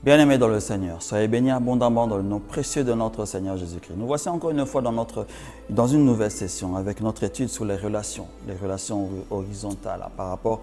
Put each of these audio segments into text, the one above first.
Bien-aimés dans le Seigneur, soyez bénis abondamment dans le nom précieux de notre Seigneur Jésus-Christ. Nous voici encore une fois dans une nouvelle session avec notre étude sur les relations horizontales par rapport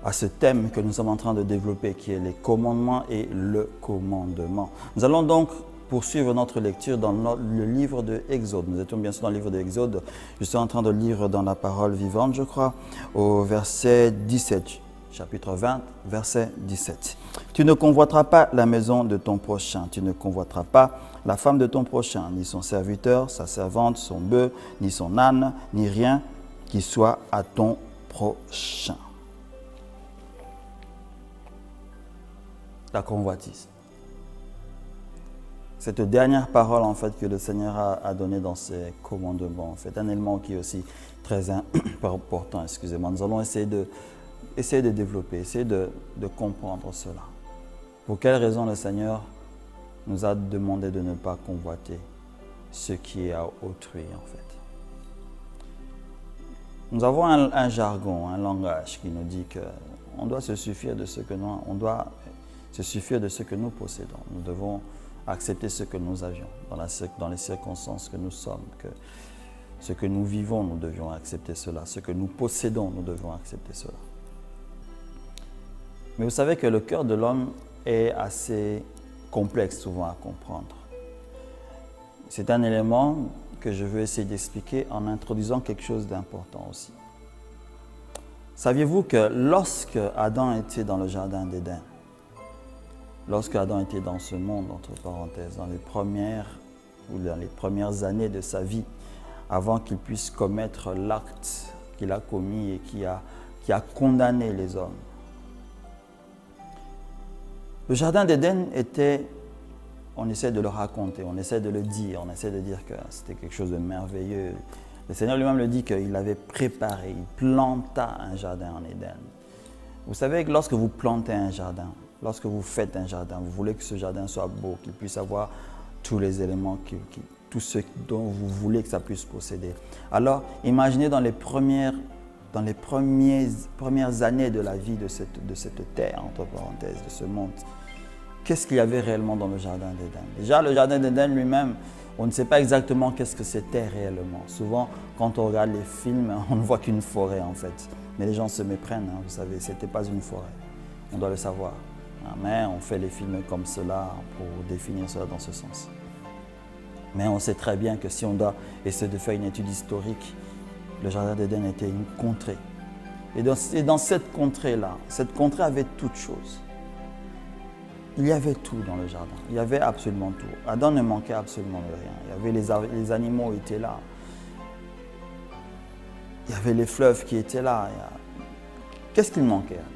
à ce thème que nous sommes en train de développer qui est les commandements et le commandement. Nous allons donc poursuivre notre lecture dans le livre de Exode. Nous étions bien sûr dans le livre de Exode. Je suis en train de lire dans la parole vivante, je crois, au verset 17. Chapitre 20, verset 17. Tu ne convoiteras pas la maison de ton prochain, tu ne convoiteras pas la femme de ton prochain, ni son serviteur, sa servante, son bœuf, ni son âne, ni rien qui soit à ton prochain. La convoitise. Cette dernière parole en fait que le Seigneur a donnée dans ses commandements, en fait, un élément qui est aussi très important, excusez-moi. Nous allons essayer de développer, essayer de comprendre cela. Pour quelle raison le Seigneur nous a demandé de ne pas convoiter ce qui est à autrui en fait. Nous avons un jargon, un langage qui nous dit qu'on doit se suffire de ce que nous possédons. Nous devons accepter ce que nous avions dans les circonstances que nous sommes, que ce que nous vivons, nous devions accepter cela. Ce que nous possédons, nous devons accepter cela. Mais vous savez que le cœur de l'homme est assez complexe souvent à comprendre. C'est un élément que je veux essayer d'expliquer en introduisant quelque chose d'important aussi. Saviez-vous que lorsque Adam était dans le jardin d'Éden, lorsque Adam était dans ce monde, entre parenthèses, dans les premières années de sa vie, avant qu'il puisse commettre l'acte qu'il a commis et qui a condamné les hommes, le jardin d'Éden était, on essaie de le raconter, on essaie de le dire, on essaie de dire que c'était quelque chose de merveilleux. Le Seigneur lui-même le dit qu'il avait préparé, il planta un jardin en Éden. Vous savez que lorsque vous plantez un jardin, lorsque vous faites un jardin, vous voulez que ce jardin soit beau, qu'il puisse avoir tous les éléments, tout ce dont vous voulez que ça puisse posséder. Alors, imaginez dans les premières années de la vie de cette terre, entre parenthèses, de ce monde, qu'est-ce qu'il y avait réellement dans le jardin d'Éden? Déjà, le jardin d'Éden lui-même, on ne sait pas exactement qu'est-ce que c'était réellement. Souvent, quand on regarde les films, on ne voit qu'une forêt en fait. Mais les gens se méprennent, vous savez, ce n'était pas une forêt. On doit le savoir. Mais on fait les films comme cela pour définir cela dans ce sens. Mais on sait très bien que si on doit essayer de faire une étude historique, le jardin d'Éden était une contrée. Et dans cette contrée-là, cette contrée avait toutes choses. Il y avait tout dans le jardin. Il y avait absolument tout. Adam ne manquait absolument de rien. Il y avait les animaux étaient là. Il y avait les fleuves qui étaient là. Qu'est-ce qu'il manquait, Adam?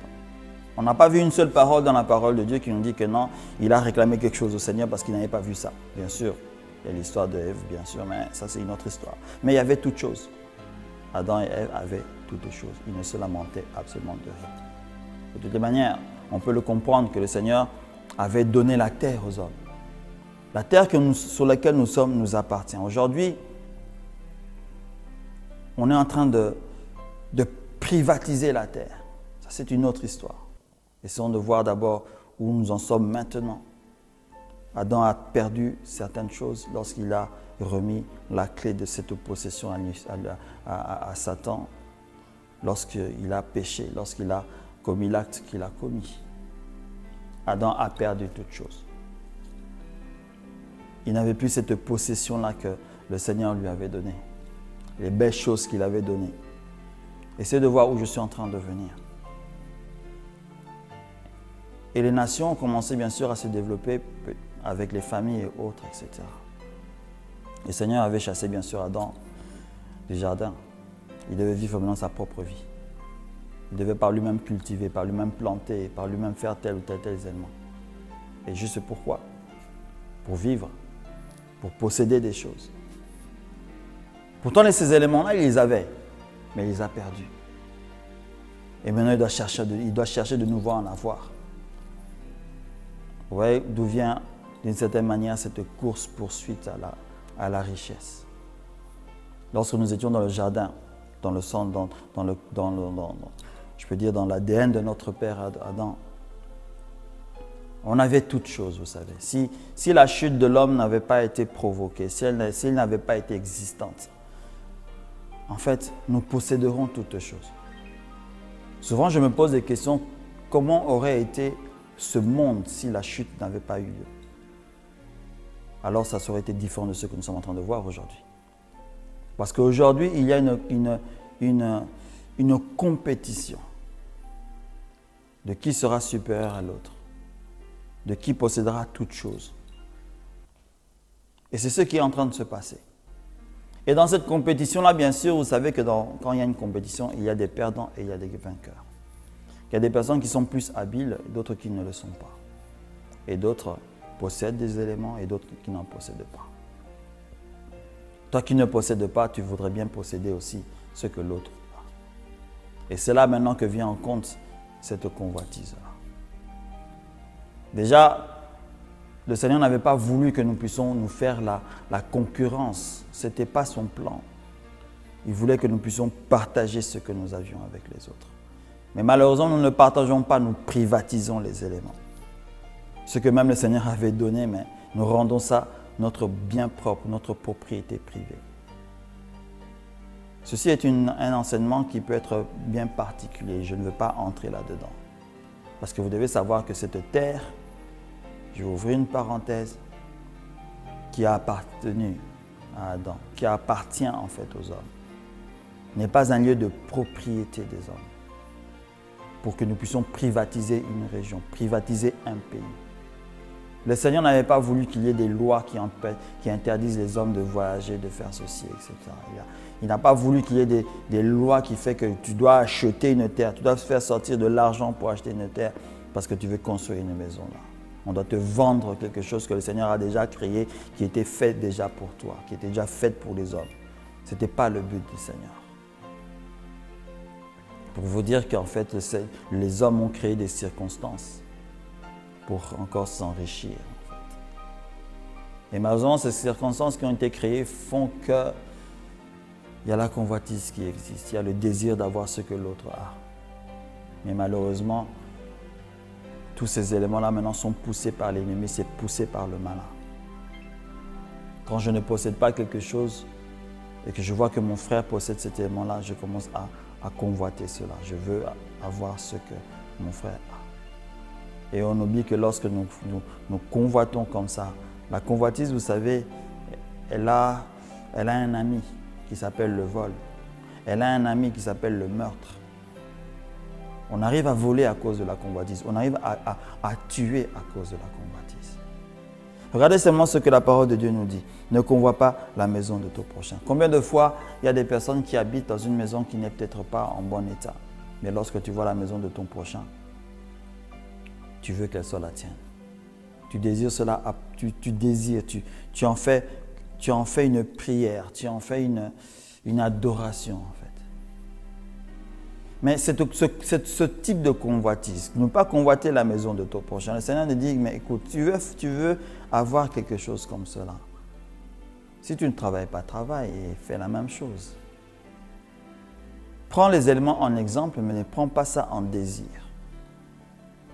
On n'a pas vu une seule parole dans la parole de Dieu qui nous dit que non, il a réclamé quelque chose au Seigneur parce qu'il n'avait pas vu ça. Bien sûr, il y a l'histoire de Ève, bien sûr, mais ça c'est une autre histoire. Mais il y avait toutes choses. Adam et Ève avaient toutes choses. Ils ne se lamentaient absolument de rien. De toutes les manières, on peut le comprendre que le Seigneur avait donné la terre aux hommes. La terre sur laquelle nous sommes nous appartient. Aujourd'hui, on est en train de privatiser la terre. Ça, c'est une autre histoire. Essayons de voir d'abord où nous en sommes maintenant. Adam a perdu certaines choses lorsqu'il a remis la clé de cette possession à Satan, lorsqu'il a péché, lorsqu'il a commis l'acte qu'il a commis. Adam a perdu toutes choses. Il n'avait plus cette possession-là que le Seigneur lui avait donnée, les belles choses qu'il avait données. Essayez de voir où je suis en train de venir. Et les nations ont commencé bien sûr à se développer avec les familles et autres, etc. Le Seigneur avait chassé bien sûr Adam du jardin. Il devait vivre maintenant sa propre vie. Il devait par lui-même cultiver, par lui-même planter, par lui-même faire tel ou tel élément. Et juste pourquoi? Pour vivre, pour posséder des choses. Pourtant, ces éléments-là, il les avait, mais il les a perdus. Et maintenant, il doit chercher de nouveau à en avoir. Vous voyez d'où vient, d'une certaine manière, cette course-poursuite à la richesse. Lorsque nous étions dans le jardin, dans le sang, je peux dire dans l'ADN de notre père Adam, On avait toutes choses, vous savez. Si la chute de l'homme n'avait pas été provoquée, si elle n'avait pas été existante, en fait, nous posséderons toutes choses. Souvent, je me pose des questions, comment aurait été ce monde si la chute n'avait pas eu lieu? Alors, ça aurait été différent de ce que nous sommes en train de voir aujourd'hui. Parce qu'aujourd'hui, il y a une compétition de qui sera supérieur à l'autre, de qui possédera toute chose. Et c'est ce qui est en train de se passer. Et dans cette compétition-là, bien sûr, vous savez que quand il y a une compétition, il y a des perdants et il y a des vainqueurs. Il y a des personnes qui sont plus habiles, d'autres qui ne le sont pas. Et d'autres possèdent des éléments et d'autres qui n'en possèdent pas. Toi qui ne possèdes pas, tu voudrais bien posséder aussi ce que l'autre a. Et c'est là maintenant que vient en compte cette convoitise-là. Déjà, le Seigneur n'avait pas voulu que nous puissions nous faire la concurrence. Ce n'était pas son plan. Il voulait que nous puissions partager ce que nous avions avec les autres. Mais malheureusement, nous ne partageons pas, nous privatisons les éléments. Ce que même le Seigneur avait donné, mais nous rendons ça notre bien propre, notre propriété privée. Ceci est un enseignement qui peut être bien particulier. Je ne veux pas entrer là-dedans. Parce que vous devez savoir que cette terre, je vais ouvrir une parenthèse, qui a appartenu à Adam, qui appartient en fait aux hommes, n'est pas un lieu de propriété des hommes. Pour que nous puissions privatiser une région, privatiser un pays. Le Seigneur n'avait pas voulu qu'il y ait des lois qui interdisent les hommes de voyager, de faire ceci, etc. Il n'a pas voulu qu'il y ait des lois qui font que tu dois acheter une terre, tu dois faire sortir de l'argent pour acheter une terre parce que tu veux construire une maison là. On doit te vendre quelque chose que le Seigneur a déjà créé, qui était fait déjà pour toi, qui était déjà fait pour les hommes. Ce n'était pas le but du Seigneur. Pour vous dire qu'en fait, les hommes ont créé des circonstances pour encore s'enrichir. En fait. Et malheureusement, ces circonstances qui ont été créées font que il y a la convoitise qui existe, il y a le désir d'avoir ce que l'autre a. Mais malheureusement, tous ces éléments-là maintenant sont poussés par l'ennemi, c'est poussé par le malin. Quand je ne possède pas quelque chose et que je vois que mon frère possède cet élément-là, je commence à convoiter cela. Je veux avoir ce que mon frère a. Et on oublie que lorsque nous convoitons comme ça, la convoitise, vous savez, elle a un ami qui s'appelle le vol. Elle a un ami qui s'appelle le meurtre. On arrive à voler à cause de la convoitise. On arrive à tuer à cause de la convoitise. Regardez seulement ce que la parole de Dieu nous dit. Ne convoite pas la maison de ton prochain. Combien de fois il y a des personnes qui habitent dans une maison qui n'est peut-être pas en bon état. Mais lorsque tu vois la maison de ton prochain, tu veux qu'elle soit la tienne. Tu désires cela, tu désires, tu en fais une prière, tu en fais une adoration en fait. Mais ce type de convoitise, ne pas convoiter la maison de ton prochain. Le Seigneur nous dit, mais écoute, tu veux avoir quelque chose comme cela. Si tu ne travailles pas, travaille et fais la même chose. Prends les éléments en exemple, mais ne prends pas ça en désir.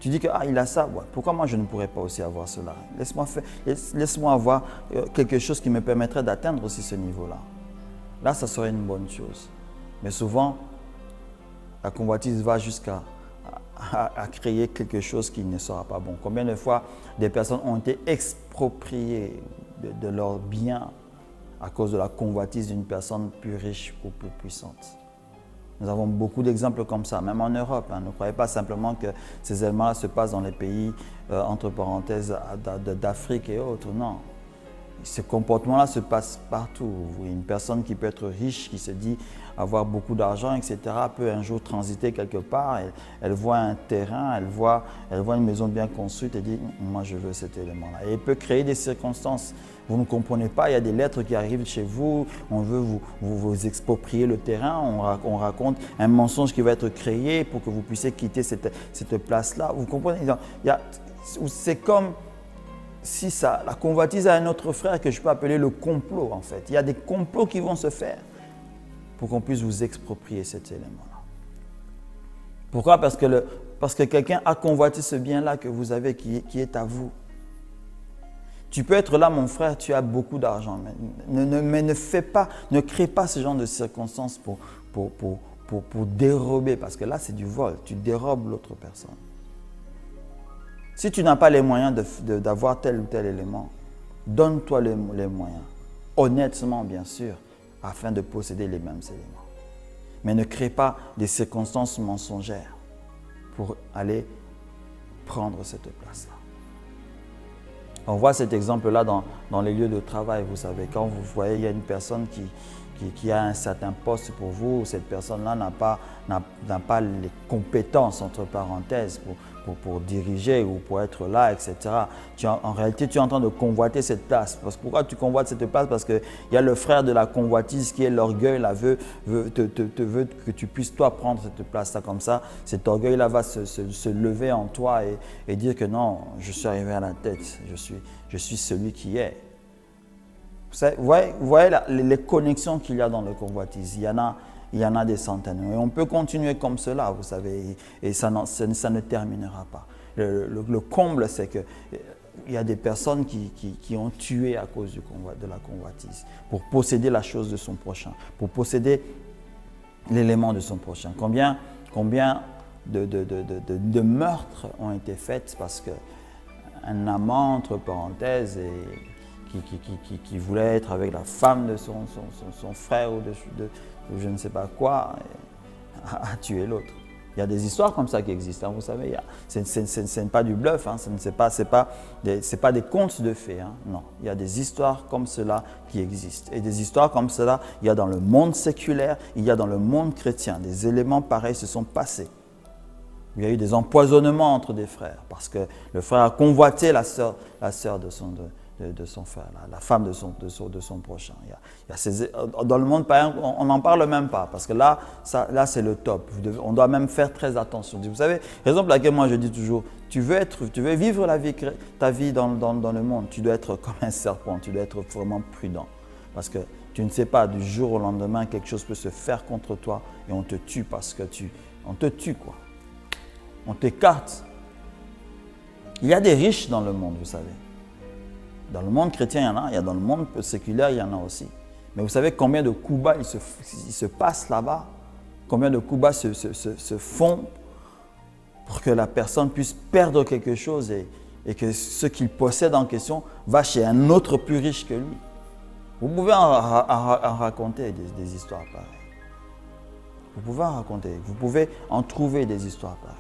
Tu dis que il a ça, ouais, pourquoi moi je ne pourrais pas aussi avoir cela? Laisse-moi avoir quelque chose qui me permettrait d'atteindre aussi ce niveau-là. Là, ça serait une bonne chose. Mais souvent, la convoitise va jusqu'à créer quelque chose qui ne sera pas bon. Combien de fois des personnes ont été expropriées de leurs biens à cause de la convoitise d'une personne plus riche ou plus puissante? Nous avons beaucoup d'exemples comme ça, même en Europe. Ne croyez pas simplement que ces éléments-là se passent dans les pays, entre parenthèses, d'Afrique et autres. Non. Ce comportement-là se passe partout. Une personne qui peut être riche, qui se dit avoir beaucoup d'argent, etc., peut un jour transiter quelque part. Elle voit un terrain, elle voit une maison bien construite et dit « moi je veux cet élément-là ». Et elle peut créer des circonstances. Vous ne comprenez pas, il y a des lettres qui arrivent chez vous, on veut vous exproprier le terrain, on raconte un mensonge qui va être créé pour que vous puissiez quitter cette place-là. Vous comprenez? C'est comme si la convoitise à un autre frère que je peux appeler le complot en fait. Il y a des complots qui vont se faire pour qu'on puisse vous exproprier cet élément-là. Pourquoi? Parce que quelqu'un a convoité ce bien-là que vous avez qui est à vous. Tu peux être là, mon frère, tu as beaucoup d'argent, mais ne crée pas ce genre de circonstances pour dérober, parce que là, c'est du vol. Tu dérobes l'autre personne. Si tu n'as pas les moyens d'avoir tel ou tel élément, donne-toi les moyens, honnêtement, bien sûr, afin de posséder les mêmes éléments. Mais ne crée pas des circonstances mensongères pour aller prendre cette place-là. On voit cet exemple-là dans les lieux de travail, vous savez. Quand vous voyez, il y a une personne qui a un certain poste pour vous, cette personne-là n'a pas les compétences, entre parenthèses, pour diriger ou pour être là, etc. En réalité, tu es en train de convoiter cette place. Pourquoi tu convoites cette place? Parce qu'il y a le frère de la convoitise qui est l'orgueil, veut que tu puisses toi prendre cette place-là comme ça. Cet orgueil-là va se lever en toi et dire que non, je suis arrivé à la tête, je suis celui qui est. Vous voyez les connexions qu'il y a dans le convoitise. Il y en a des centaines. Et on peut continuer comme cela, vous savez, et ça ne terminera pas. Le comble, c'est qu'il y a des personnes qui ont tué à cause de la convoitise, pour posséder la chose de son prochain, pour posséder l'élément de son prochain. Combien de meurtres ont été faits parce qu'un amant, entre parenthèses, qui voulait être avec la femme de son frère ou de je ne sais pas quoi, a tué l'autre. Il y a des histoires comme ça qui existent, hein, vous savez. Ce n'est pas du bluff, hein, ce n'est pas des contes de fées. Hein, non, il y a des histoires comme cela qui existent. Et des histoires comme cela, il y a dans le monde séculaire, il y a dans le monde chrétien. Des éléments pareils se sont passés. Il y a eu des empoisonnements entre des frères parce que le frère a convoité la sœur de son frère, la femme de son prochain. Dans le monde païen, on n'en parle même pas, parce que là c'est le top. On doit même faire très attention. Vous savez, raison pour laquelle moi je dis toujours, tu veux vivre ta vie dans le monde, tu dois être comme un serpent, tu dois être vraiment prudent. Parce que tu ne sais pas, du jour au lendemain, quelque chose peut se faire contre toi et on te tue parce que on te tue quoi. On t'écarte. Il y a des riches dans le monde, vous savez. Dans le monde chrétien, il y en a. Il y a dans le monde séculaire, il y en a aussi. Mais vous savez combien de coups bas il se passe là-bas? Combien de coups bas se font pour que la personne puisse perdre quelque chose et que ce qu'il possède en question va chez un autre plus riche que lui. Vous pouvez en raconter des histoires pareilles. Vous pouvez en raconter. Vous pouvez en trouver des histoires pareilles.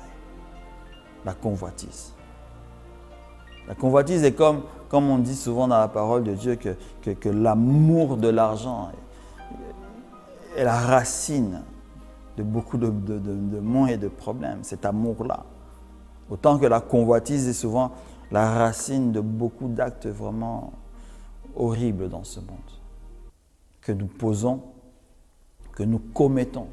La convoitise. La convoitise est comme on dit souvent dans la parole de Dieu, que l'amour de l'argent est la racine de beaucoup de maux et de problèmes, cet amour-là. Autant que la convoitise est souvent la racine de beaucoup d'actes vraiment horribles dans ce monde, que nous posons, que nous commettons.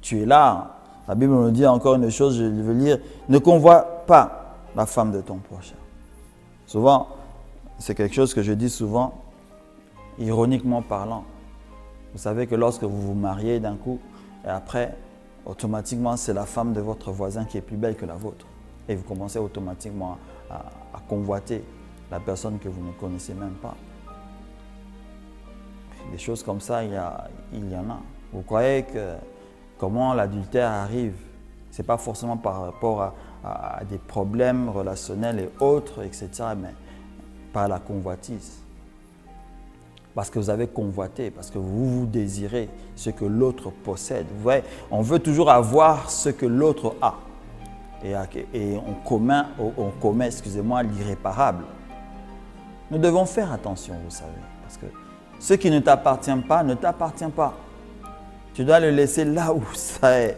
Tu es là, la Bible nous dit encore une chose, je vais lire, ne convoite pas la femme de ton prochain. Souvent, c'est quelque chose que je dis souvent, ironiquement parlant. Vous savez que lorsque vous vous mariez d'un coup, et après, automatiquement, c'est la femme de votre voisin qui est plus belle que la vôtre. Et vous commencez automatiquement à convoiter la personne que vous ne connaissez même pas. Des choses comme ça, il y en a. Vous croyez que comment l'adultère arrive? Ce n'est pas forcément par rapport à des problèmes relationnels et autres, etc., mais par la convoitise. Parce que vous avez convoité, parce que vous désirez ce que l'autre possède. Vous voyez, on veut toujours avoir ce que l'autre a. Et on commet, excusez-moi, l'irréparable. Nous devons faire attention, vous savez, parce que ce qui ne t'appartient pas, ne t'appartient pas. Tu dois le laisser là où ça est.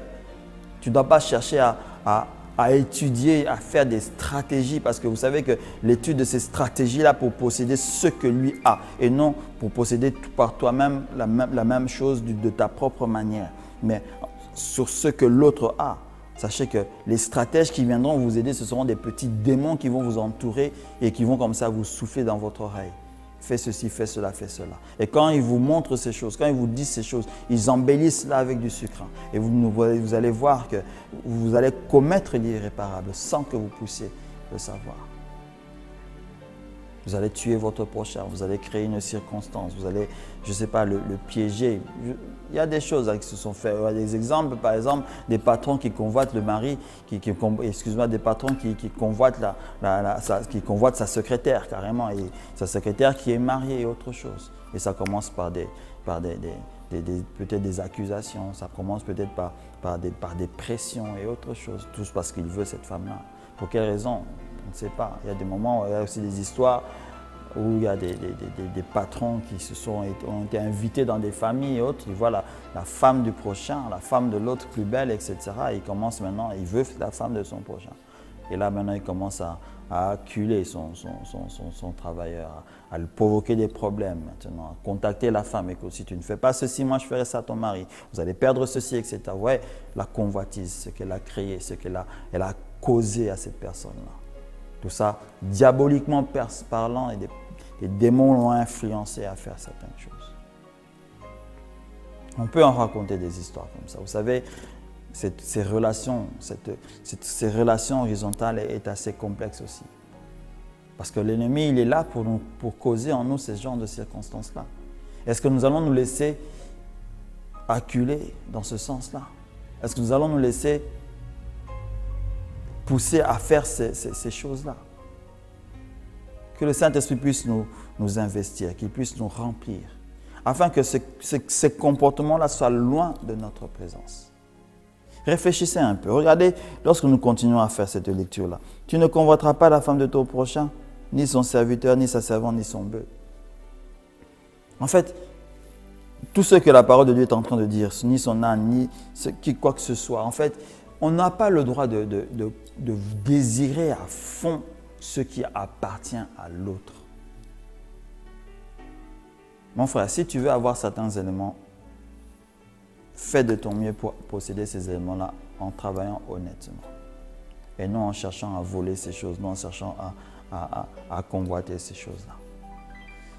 Tu ne dois pas chercher à étudier, à faire des stratégies, parce que vous savez que l'étude de ces stratégies-là pour posséder ce que lui a, et non pour posséder par toi-même la même chose de ta propre manière, mais sur ce que l'autre a. Sachez que les stratèges qui viendront vous aider, ce seront des petits démons qui vont vous entourer et qui vont comme ça vous souffler dans votre oreille. fais ceci, fais cela, fais cela. Et quand ils vous montrent ces choses, quand ils vous disent ces choses, ils embellissent cela avec du sucre. Et vous allez voir que vous allez commettre l'irréparable sans que vous puissiez le savoir. Vous allez tuer votre prochain, vous allez créer une circonstance, vous allez, je ne sais pas, le piéger. Il y a des choses qui se sont faites. Il y a des exemples, par exemple, des patrons qui convoitent le mari, excuse-moi, des patrons qui convoitent, sa secrétaire carrément, et sa secrétaire qui est mariée et autre chose. Et ça commence par peut-être des accusations, ça commence peut-être par des pressions et autre chose. Tout parce qu'il veut cette femme-là. Pour quelle raison? On ne sait pas. Il y a des moments, il y a aussi des histoires où il y a des patrons qui ont été invités dans des familles et autres. Ils voient la femme du prochain, la femme de l'autre plus belle, etc. Et ils commencent maintenant, ils veulent la femme de son prochain. Et là maintenant, ils commencent à acculer son travailleur, à lui provoquer des problèmes maintenant, à contacter la femme. Et que si tu ne fais pas ceci, moi je ferai ça à ton mari. Vous allez perdre ceci, etc. Ouais, la convoitise, ce qu'elle a créé, ce qu'elle a causé à cette personne-là. Tout ça, diaboliquement parlant, et des démons l'ont influencé à faire certaines choses. On peut en raconter des histoires comme ça. Vous savez, ces relations horizontales est assez complexe aussi. Parce que l'ennemi, il est là pour causer en nous ce genre de circonstances-là. Est-ce que nous allons nous laisser acculer dans ce sens-là? Est-ce que nous allons nous laisser pousser à faire ces choses-là? Que le Saint-Esprit puisse nous investir, qu'il puisse nous remplir, afin que ces comportements-là soient loin de notre présence. Réfléchissez un peu. Regardez, lorsque nous continuons à faire cette lecture-là, tu ne convoiteras pas la femme de ton prochain, ni son serviteur, ni sa servante, ni son bœuf. En fait, tout ce que la parole de Dieu est en train de dire, ni son âne, ni quoi que ce soit, en fait, on n'a pas le droit de désirer à fond ce qui appartient à l'autre. Mon frère, si tu veux avoir certains éléments, fais de ton mieux pour posséder ces éléments-là en travaillant honnêtement. Et non en cherchant à voler ces choses, non en cherchant à convoiter ces choses-là.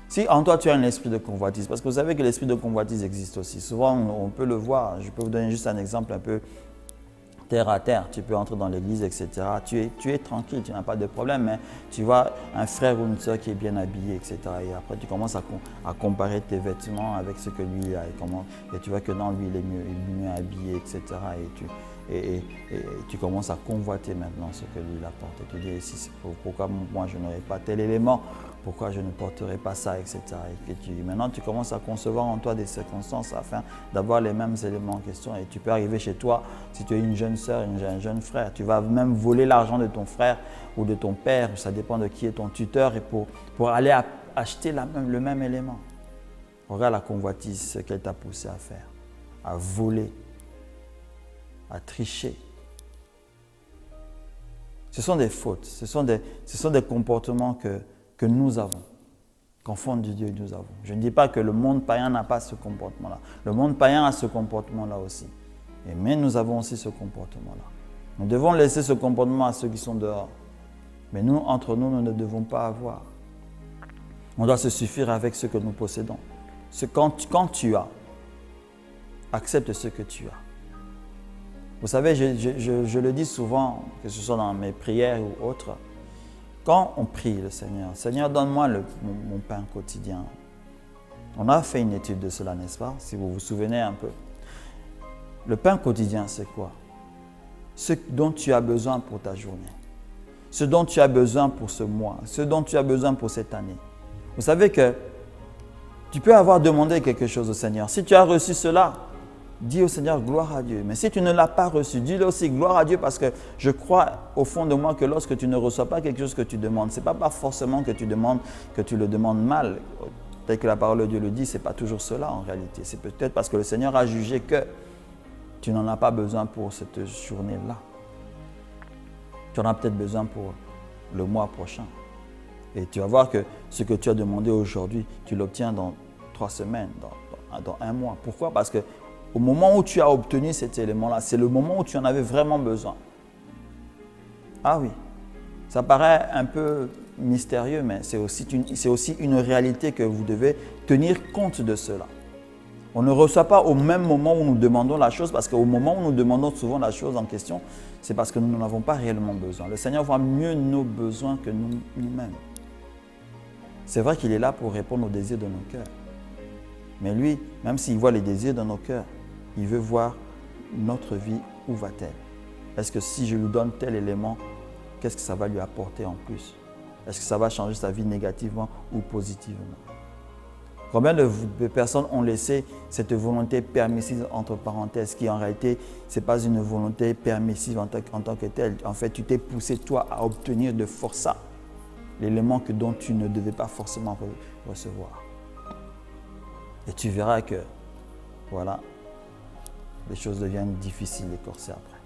Si en toi tu as un esprit de convoitise, parce que vous savez que l'esprit de convoitise existe aussi. Souvent on peut le voir. Je peux vous donner juste un exemple un peu terre à terre. Tu peux entrer dans l'église, etc. Tu es tranquille, tu n'as pas de problème, mais tu vois un frère ou une soeur qui est bien habillé, etc. Et après tu commences à comparer tes vêtements avec ce que lui a. Et tu vois que non, lui il est mieux habillé, etc. Et tu commences à convoiter maintenant ce que lui apporte. Et tu dis, pourquoi moi je n'aurais pas tel élément? Pourquoi je ne porterai pas ça, etc. Maintenant, tu commences à concevoir en toi des circonstances afin d'avoir les mêmes éléments en question. Et tu peux arriver chez toi, si tu es une jeune soeur, un jeune frère, tu vas même voler l'argent de ton frère ou de ton père, ça dépend de qui est ton tuteur, et pour aller acheter le même élément. Regarde la convoitise, ce qu'elle t'a poussé à faire, à voler, à tricher. Ce sont des fautes, ce sont des comportements que nous avons, qu'enfants de Dieu nous avons. Je ne dis pas que le monde païen n'a pas ce comportement-là. Le monde païen a ce comportement-là aussi. Mais nous avons aussi ce comportement-là. Nous devons laisser ce comportement à ceux qui sont dehors. Mais nous, entre nous, nous ne devons pas avoir. On doit se suffire avec ce que nous possédons. Quand tu as, accepte ce que tu as. Vous savez, je le dis souvent, que ce soit dans mes prières ou autres, quand on prie le Seigneur, Seigneur, donne-moi mon pain quotidien. On a fait une étude de cela, n'est-ce pas? Si vous vous souvenez un peu. Le pain quotidien, c'est quoi? Ce dont tu as besoin pour ta journée. Ce dont tu as besoin pour ce mois. Ce dont tu as besoin pour cette année. Vous savez que tu peux avoir demandé quelque chose au Seigneur. Si tu as reçu cela, dis au Seigneur, gloire à Dieu. Mais si tu ne l'as pas reçu, dis-le aussi, gloire à Dieu, parce que je crois au fond de moi que lorsque tu ne reçois pas quelque chose que tu demandes, ce n'est pas forcément que tu le demandes mal. Tel que la parole de Dieu le dit, ce n'est pas toujours cela en réalité. C'est peut-être parce que le Seigneur a jugé que tu n'en as pas besoin pour cette journée-là. Tu en as peut-être besoin pour le mois prochain. Et tu vas voir que ce que tu as demandé aujourd'hui, tu l'obtiens dans 3 semaines, dans 1 mois. Pourquoi? Parce que au moment où tu as obtenu cet élément-là, c'est le moment où tu en avais vraiment besoin. Ah oui, ça paraît un peu mystérieux, mais c'est aussi une réalité que vous devez tenir compte de cela. On ne reçoit pas au même moment où nous demandons la chose, parce qu'au moment où nous demandons souvent la chose en question, c'est parce que nous n'en avons pas réellement besoin. Le Seigneur voit mieux nos besoins que nous-mêmes. C'est vrai qu'il est là pour répondre aux désirs de nos cœurs. Mais lui, même s'il voit les désirs de nos cœurs, il veut voir notre vie, où va-t-elle? Est-ce que si je lui donne tel élément, qu'est-ce que ça va lui apporter en plus? Est-ce que ça va changer sa vie négativement ou positivement? Combien de personnes ont laissé cette volonté permissive entre parenthèses qui en réalité, ce n'est pas une volonté permissive en tant que telle. En fait, tu t'es poussé toi à obtenir de forçat l'élément dont tu ne devais pas forcément recevoir. Et tu verras que, voilà, les choses deviennent difficiles et corsées après.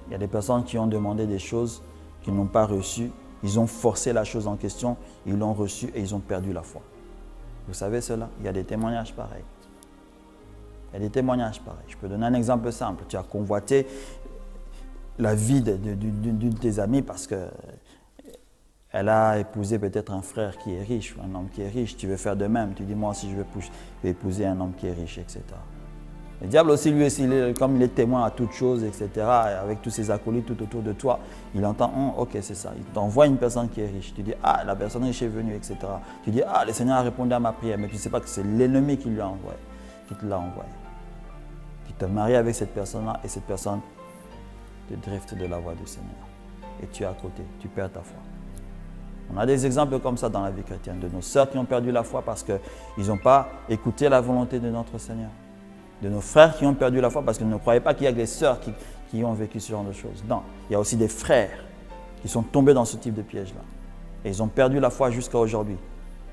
Il y a des personnes qui ont demandé des choses qu'ils n'ont pas reçues. Ils ont forcé la chose en question, ils l'ont reçue et ils ont perdu la foi. Vous savez cela? Il y a des témoignages pareils. Il y a des témoignages pareils. Je peux donner un exemple simple. Tu as convoité la vie d'une de tes amies parce qu'elle a épousé peut-être un frère qui est riche, ou un homme qui est riche. Tu veux faire de même. Tu dis, moi aussi, je vais épouser un homme qui est riche, etc. Le diable aussi, lui aussi, comme il est témoin à toutes choses, etc., avec tous ses acolytes tout autour de toi, il entend, ok, c'est ça. Il t'envoie une personne qui est riche. Tu dis, ah, la personne riche est venue, etc. Tu dis, ah, le Seigneur a répondu à ma prière. Mais tu ne sais pas que c'est l'ennemi qui lui a envoyé, qui te l'a envoyé. Tu te maries avec cette personne-là et cette personne te drifte de la voie du Seigneur. Et tu es à côté, tu perds ta foi. On a des exemples comme ça dans la vie chrétienne, de nos sœurs qui ont perdu la foi parce qu'ils n'ont pas écouté la volonté de notre Seigneur. De nos frères qui ont perdu la foi parce qu'ils ne croyaient pas qu'il y a des sœurs qui ont vécu ce genre de choses. Non, il y a aussi des frères qui sont tombés dans ce type de piège-là. Et ils ont perdu la foi jusqu'à aujourd'hui.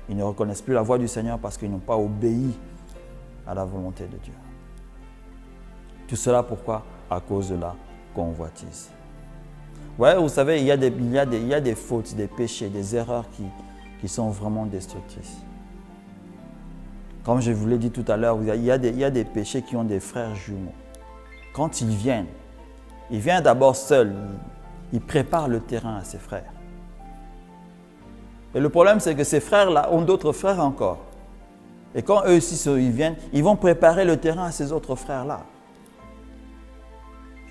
Ils ne reconnaissent plus la voix du Seigneur parce qu'ils n'ont pas obéi à la volonté de Dieu. Tout cela pourquoi? À cause de la convoitise. Ouais, vous savez, il y a des fautes, des péchés, des erreurs qui sont vraiment destructrices. Comme je vous l'ai dit tout à l'heure, il y a des péchés qui ont des frères jumeaux. Quand ils viennent d'abord seuls, ils préparent le terrain à ses frères. Et le problème, c'est que ces frères-là ont d'autres frères encore. Et quand eux aussi ils viennent, ils vont préparer le terrain à ces autres frères-là.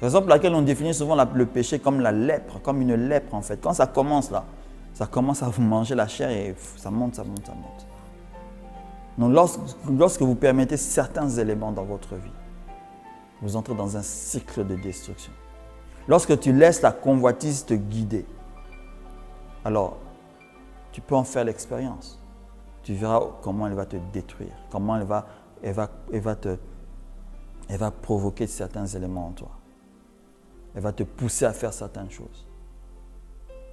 Raison pour laquelle on définit souvent le péché comme la lèpre, comme une lèpre en fait. Quand ça commence là, ça commence à vous manger la chair et ça monte, ça monte, ça monte. Donc lorsque vous permettez certains éléments dans votre vie, vous entrez dans un cycle de destruction. Lorsque tu laisses la convoitise te guider, alors tu peux en faire l'expérience. Tu verras comment elle va te détruire, comment elle va provoquer certains éléments en toi. Elle va te pousser à faire certaines choses.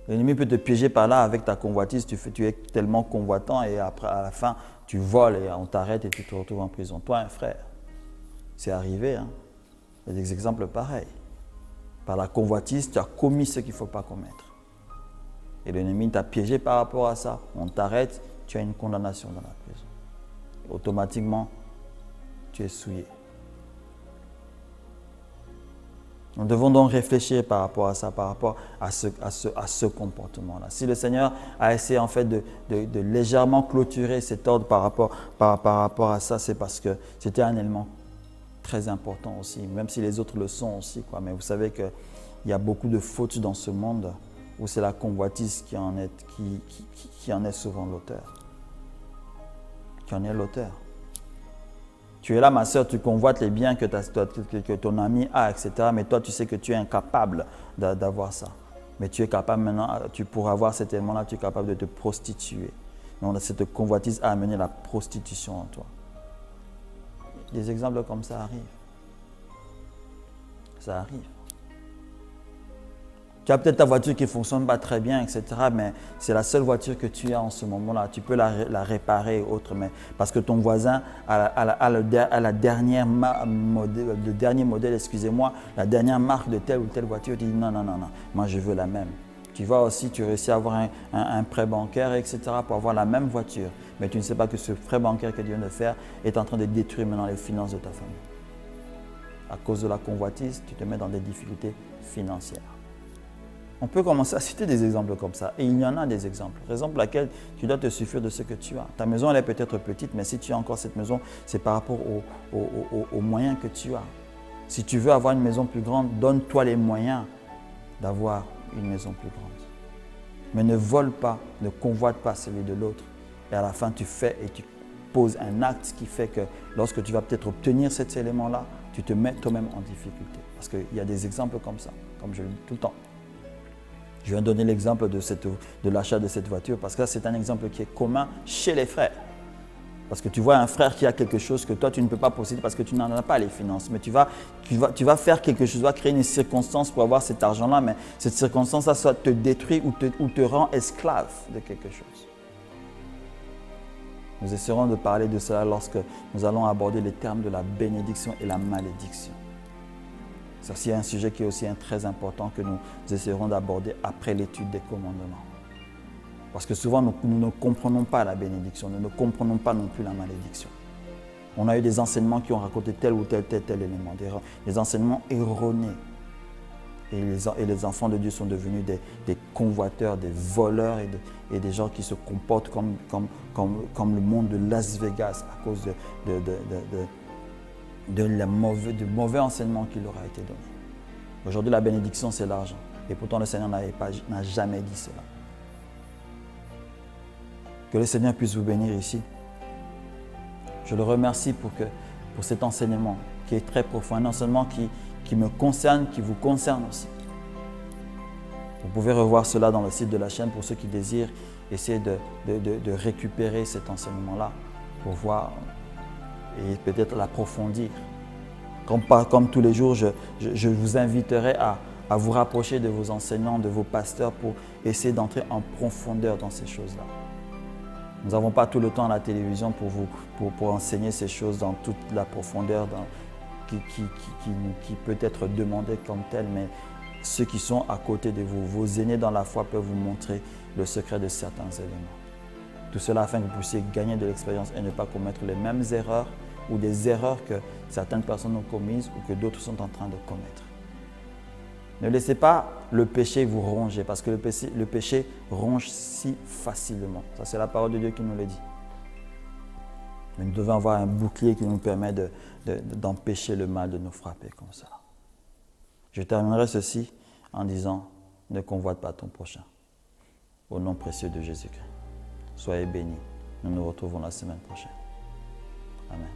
L'ennemi peut te piéger par là avec ta convoitise, tu es tellement convoitant et après, à la fin, tu voles et on t'arrête et tu te retrouves en prison. Toi, un frère, c'est arrivé, hein? Il y a des exemples pareils. Par la convoitise, tu as commis ce qu'il ne faut pas commettre. Et l'ennemi t'a piégé par rapport à ça. On t'arrête, tu as une condamnation dans la prison. Et automatiquement, tu es souillé. Nous devons donc réfléchir par rapport à ça, par rapport à ce comportement-là. Si le Seigneur a essayé en fait de légèrement clôturer cet ordre par rapport à ça, c'est parce que c'était un élément très important aussi, même si les autres le sont aussi, quoi. Mais vous savez qu'il y a beaucoup de fautes dans ce monde où c'est la convoitise qui en est souvent l'auteur. Qui en est l'auteur. Tu es là, ma soeur, tu convoites les biens que ton ami a, etc. Mais toi, tu sais que tu es incapable d'avoir ça. Mais tu es capable maintenant, pour avoir cet élément-là, tu es capable de te prostituer. Donc, cette convoitise a amené la prostitution en toi. Des exemples comme ça arrivent. Ça arrive. Tu as peut-être ta voiture qui ne fonctionne pas très bien, etc. Mais c'est la seule voiture que tu as en ce moment-là. Tu peux la réparer ou autre, mais parce que ton voisin a le dernier modèle, excusez-moi, la dernière marque de telle ou telle voiture. Tu dis non, non, non, non, moi je veux la même. Tu vas aussi, tu réussis à avoir un prêt bancaire, etc. pour avoir la même voiture. Mais tu ne sais pas que ce prêt bancaire que tu viens de faire est en train de détruire maintenant les finances de ta famille. À cause de la convoitise, tu te mets dans des difficultés financières. On peut commencer à citer des exemples comme ça. Et il y en a des exemples. Raison pour laquelle tu dois te suffire de ce que tu as. Ta maison, elle est peut-être petite, mais si tu as encore cette maison, c'est par rapport aux moyens que tu as. Si tu veux avoir une maison plus grande, donne-toi les moyens d'avoir une maison plus grande. Mais ne vole pas, ne convoite pas celui de l'autre. Et à la fin, tu fais et tu poses un acte qui fait que lorsque tu vas peut-être obtenir cet élément-là, tu te mets toi-même en difficulté. Parce qu'il y a des exemples comme ça, comme je le dis tout le temps. Je viens donner l'exemple de l'achat de cette voiture parce que là, c'est un exemple qui est commun chez les frères. Parce que tu vois un frère qui a quelque chose que toi, tu ne peux pas posséder parce que tu n'en as pas les finances. Mais tu vas faire quelque chose, tu vas créer une circonstance pour avoir cet argent-là, mais cette circonstance-là, ça te détruit ou te rend esclave de quelque chose. Nous essaierons de parler de cela lorsque nous allons aborder les termes de la bénédiction et la malédiction. C'est un sujet qui est aussi très important que nous essaierons d'aborder après l'étude des commandements. Parce que souvent, nous ne comprenons pas la bénédiction, nous ne comprenons pas non plus la malédiction. On a eu des enseignements qui ont raconté tel ou tel élément, des enseignements erronés. Et les enfants de Dieu sont devenus des convoiteurs, des voleurs et des gens qui se comportent comme le monde de Las Vegas à cause du mauvais enseignement qui leur a été donné. Aujourd'hui, la bénédiction, c'est l'argent. Et pourtant, le Seigneur n'a jamais dit cela. Que le Seigneur puisse vous bénir ici. Je le remercie pour cet enseignement qui est très profond, un enseignement qui me concerne, qui vous concerne aussi. Vous pouvez revoir cela dans le site de la chaîne pour ceux qui désirent essayer de récupérer cet enseignement-là pour voir et peut-être l'approfondir. Comme tous les jours, je vous inviterai à vous rapprocher de vos enseignants, de vos pasteurs pour essayer d'entrer en profondeur dans ces choses-là. Nous n'avons pas tout le temps à la télévision pour enseigner ces choses dans toute la profondeur qui peut être demandée comme telle, mais ceux qui sont à côté de vous, vos aînés dans la foi peuvent vous montrer le secret de certains éléments. Tout cela afin que vous puissiez gagner de l'expérience et ne pas commettre les mêmes erreurs ou des erreurs que certaines personnes ont commises ou que d'autres sont en train de commettre. Ne laissez pas le péché vous ronger parce que le péché ronge si facilement. Ça, c'est la parole de Dieu qui nous le dit. Mais nous devons avoir un bouclier qui nous permet d'empêcher le mal de nous frapper comme ça. Je terminerai ceci en disant, ne convoite pas ton prochain. Au nom précieux de Jésus-Christ. Soyez bénis. Nous nous retrouvons la semaine prochaine. Amen.